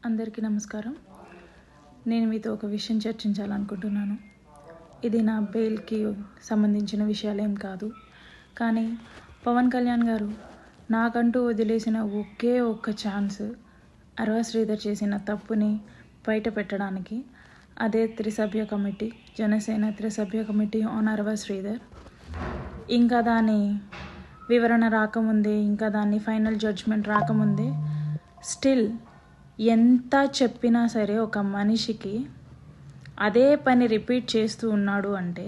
అందరికీ నమస్కారం. నేను మీతో ఒక విషయం చర్చించాలనుకుంటున్నాను. ఇది నా బెయిల్కి సంబంధించిన విషయాలేం కాదు. కానీ పవన్ కళ్యాణ్ గారు నాకంటూ వదిలేసిన ఒకే ఒక్క ఛాన్స్ అరవ శ్రీధర్ చేసిన తప్పుని బయట పెట్టడానికి. అదే త్రిసభ్య కమిటీ, జనసేన త్రిసభ్య కమిటీ ఆన్ అరవ శ్రీధర్. ఇంకా దాని వివరణ రాకముందే, ఇంకా దాని ఫైనల్ జడ్జ్మెంట్ రాకముందే స్టిల్ ఎంత చెప్పినా సరే ఒక మనిషికి అదే పని రిపీట్ చేస్తూ ఉన్నాడు అంటే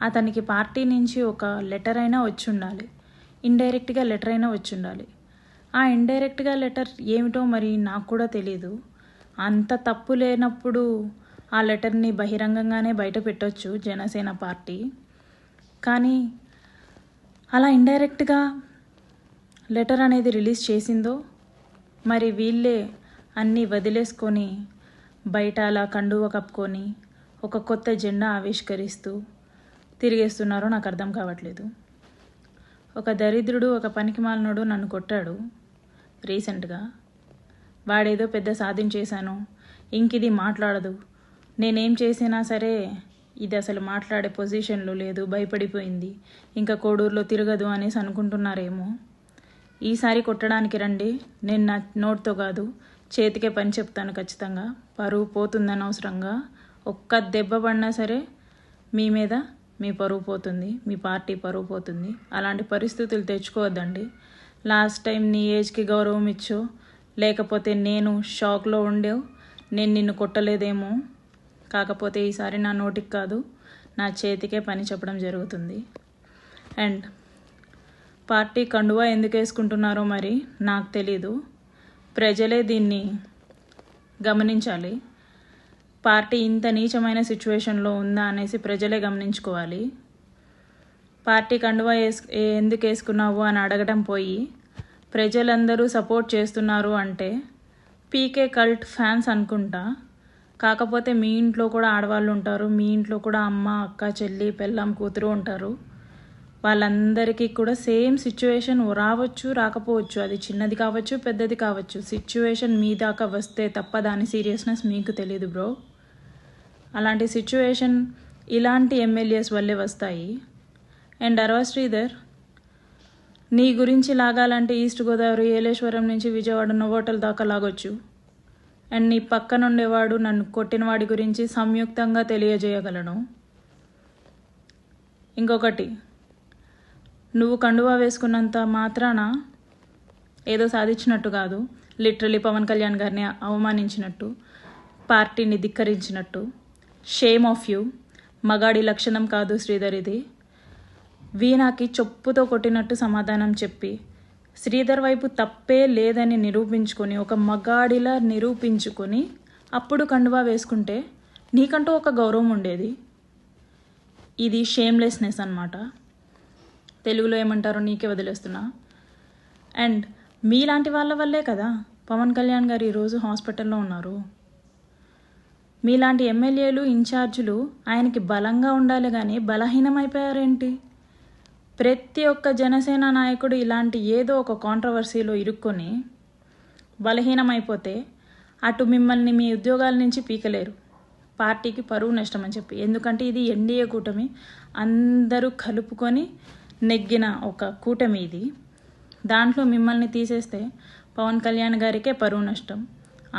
అతనికి పార్టీ నుంచి ఒక లెటర్ అయినా వచ్చి ఉండాలి, ఇండైరెక్ట్గా లెటర్ అయినా వచ్చి ఉండాలి. ఆ ఇండైరెక్ట్గా లెటర్ ఏమిటో మరి నాకు కూడా తెలీదు. అంత తప్పు లేనప్పుడు ఆ లెటర్ని బహిరంగంగానే బయట పెట్టొచ్చు జనసేన పార్టీ. కానీ అలా ఇండైరెక్ట్గా లెటర్ అనేది రిలీజ్ చేసిందో మరి వీళ్ళే అన్నీ వదిలేసుకొని బయట అలా కండువ కప్పుకొని ఒక కొత్త జెండా ఆవిష్కరిస్తూ తిరిగేస్తున్నారో నాకు అర్థం కావట్లేదు. ఒక దరిద్రుడు, ఒక పనికిమాలినోడు నన్ను కొట్టాడు రీసెంట్గా. వాడేదో పెద్ద సాధించేశాను, ఇంకిది మాట్లాడదు, నేనేం చేసినా సరే ఇది అసలు మాట్లాడే పొజిషన్లో లేదు, భయపడిపోయింది, ఇంకా కోడూరులో తిరగదు అనేసి అనుకుంటున్నారేమో. ఈసారి కొట్టడానికి రండి, నేను నా నోట్తో కాదు చేతికే పని చెప్తాను ఖచ్చితంగా. పరువు పోతుందని అవసరంగా ఒక్క దెబ్బ పడినా సరే మీ మీద మీ పరువు పోతుంది, మీ పార్టీ పరువు పోతుంది. అలాంటి పరిస్థితులు తెచ్చుకోవద్దండి. లాస్ట్ టైం నీ ఏజ్కి గౌరవం ఇచ్చో, లేకపోతే నేను షాక్లో ఉండేవు, నేను నిన్ను కొట్టలేదేమో. కాకపోతే ఈసారి నా నోటికి కాదు, నా చేతికే పని చెప్పడం జరుగుతుంది. అండ్ పార్టీ కండువా ఎందుకు వేసుకుంటున్నారో మరి నాకు తెలీదు. ప్రజలే దీన్ని గమనించాలి. పార్టీ ఇంత నీచమైన సిచ్యువేషన్లో ఉందా అనేసి ప్రజలే గమనించుకోవాలి. పార్టీ కండువా ఎందుకు వేసుకున్నావు అని అడగడం పోయి ప్రజలందరూ సపోర్ట్ చేస్తున్నారు అంటే పీకే కల్ట్ ఫ్యాన్స్ అనుకుంటా. కాకపోతే మీ ఇంట్లో కూడా ఆడవాళ్ళు ఉంటారు, మీ ఇంట్లో కూడా అమ్మ, అక్క, చెల్లి, పెళ్ళాం, కూతురు ఉంటారు. వాళ్ళందరికీ కూడా సేమ్ సిచ్యువేషన్ రావచ్చు, రాకపోవచ్చు. అది చిన్నది కావచ్చు, పెద్దది కావచ్చు. సిచ్యువేషన్ మీ దాకా వస్తే తప్ప దాని సీరియస్నెస్ మీకు తెలీదు బ్రో. అలాంటి సిచ్యువేషన్ ఇలాంటి ఎమ్మెల్యేస్ వల్లే వస్తాయి. అండ్ అరవ శ్రీధర్, నీ గురించి లాగాలంటే ఈస్ట్ గోదావరి, ఏలేశ్వరం నుంచి విజయవాడ నోవోటల్ దాకా లాగొచ్చు. అండ్ నీ పక్కన ఉండేవాడు నన్ను కొట్టిన వాడి గురించి సంయుక్తంగా తెలియజేయగలను. ఇంకొకటి, నువ్వు కండువా వేసుకున్నంత మాత్రాన ఏదో సాధించినట్టు కాదు. లిటరలీ పవన్ కళ్యాణ్ గారిని అవమానించినట్టు, పార్టీని ధిక్కరించినట్టు. Shame of you. మగాడి లక్షణం కాదు శ్రీధర్ ఇది. వీణాకి చొప్పుతో కొట్టినట్టు సమాధానం చెప్పి శ్రీధర్ వైపు తప్పే లేదని నిరూపించుకొని, ఒక మగాడిలా నిరూపించుకొని అప్పుడు కండువా వేసుకుంటే నీకంటూ ఒక గౌరవం ఉండేది. ఇది షేమ్లెస్నెస్ అన్నమాట. తెలుగులో ఏమంటారో నీకే వదిలేస్తున్నా. అండ్ మీలాంటి వాళ్ళ వల్లే కదా పవన్ కళ్యాణ్ గారు ఈరోజు హాస్పిటల్లో ఉన్నారు. మీలాంటి ఎమ్మెల్యేలు, ఇన్ఛార్జీలు ఆయనకి బలంగా ఉండాలి కానీ బలహీనమైపోయారేంటి? ప్రతి ఒక్క జనసేన నాయకుడు ఇలాంటి ఏదో ఒక కాంట్రవర్సీలో ఇరుక్కొని బలహీనమైపోతే అటు మిమ్మల్ని మీ ఉద్యోగాల నుంచి పీకలేరు, పార్టీకి పరువు నష్టం అని చెప్పి. ఎందుకంటే ఇది ఎన్డీఏ కూటమి, అందరూ కలుపుకొని నెగ్గిన ఒక కూటమి ఇది. దాంట్లో మిమ్మల్ని తీసేస్తే పవన్ కళ్యాణ్ గారికే పరువు నష్టం,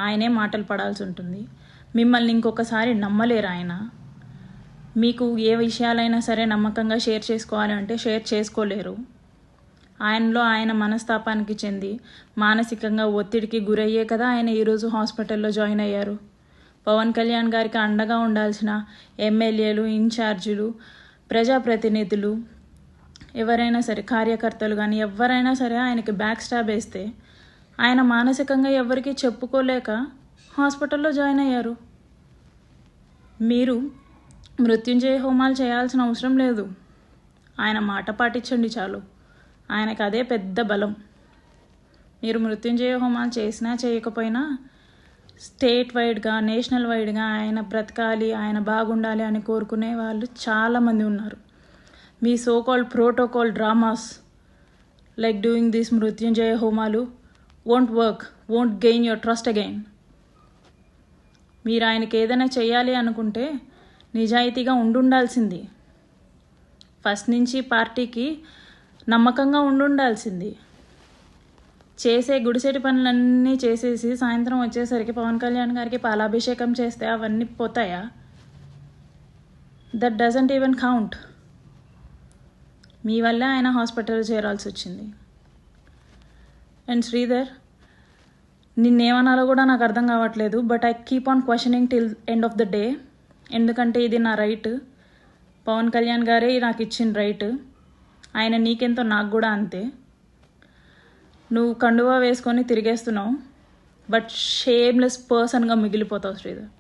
ఆయనే మాటలు పడాల్సి ఉంటుంది. మిమ్మల్ని ఇంకొకసారి నమ్మలేరు ఆయన. మీకు ఏ విషయాలైనా సరే నమ్మకంగా షేర్ చేసుకోవాలి అంటే షేర్ చేసుకోలేరు. ఆయనలో ఆయన మనస్తాపానికి చెంది మానసికంగా ఒత్తిడికి గురయ్యే కదా ఆయన ఈరోజు హాస్పిటల్లో జాయిన్ అయ్యారు. పవన్ కళ్యాణ్ గారికి అండగా ఉండాల్సిన ఎమ్మెల్యేలు, ఇన్ఛార్జీలు, ప్రజాప్రతినిధులు, ఎవరైనా సరే, కార్యకర్తలు కానీ ఎవరైనా సరే ఆయనకి బ్యాక్ స్టాబ్ వేస్తే ఆయన మానసికంగా ఎవరికి చెప్పుకోలేక హాస్పిటల్లో జాయిన్ అయ్యారు. మీరు మృత్యుంజయ హోమాలు చేయాల్సిన అవసరం లేదు. ఆయన మాట పాటించండి చాలు. ఆయనకు అదే పెద్ద బలం. మీరు మృత్యుంజయ హోమాలు చేసినా చేయకపోయినా స్టేట్ వైడ్గా, నేషనల్ వైడ్గా ఆయన బ్రతకాలి, ఆయన బాగుండాలి అని కోరుకునే వాళ్ళు చాలామంది ఉన్నారు. మీ so called protocol dramas like doing this Mrityunjaya హోమాలు won't work, won't gain your trust again. మీరు ఆయనకి ఏదైనా చేయాలి అనుకుంటే నిజాయితీగా ఉండాల్సింది. ఫస్ట్ నుంచి పార్టీకి నమ్మకంగా ఉండాల్సింది. చేసే గుడిసెటి పనులన్నీ చేసేసి సాయంత్రం వచ్చేసరికి పవన్ కళ్యాణ్ గారికి పాలాభిషేకం చేస్తే అవన్నీ పోతాయా? That doesn't even count. మీ వల్ల ఆయన హాస్పిటల్ చేరాల్సి వచ్చింది. అండ్ శ్రీధర్, నిన్నేమనాలో కూడా నాకు అర్థం కావట్లేదు. But I keep on questioning till end of the day. ఎందుకంటే ఇది నా రైట్. పవన్ కళ్యాణ్ గారే నాకు ఇచ్చిన రైట్. ఆయన నీకెంతో నాకు కూడా అంతే. నువ్వు కండువా వేసుకొని తిరిగేస్తున్నావు, బట్ షేమ్లెస్ పర్సన్గా మిగిలిపోతావు శ్రీధర్.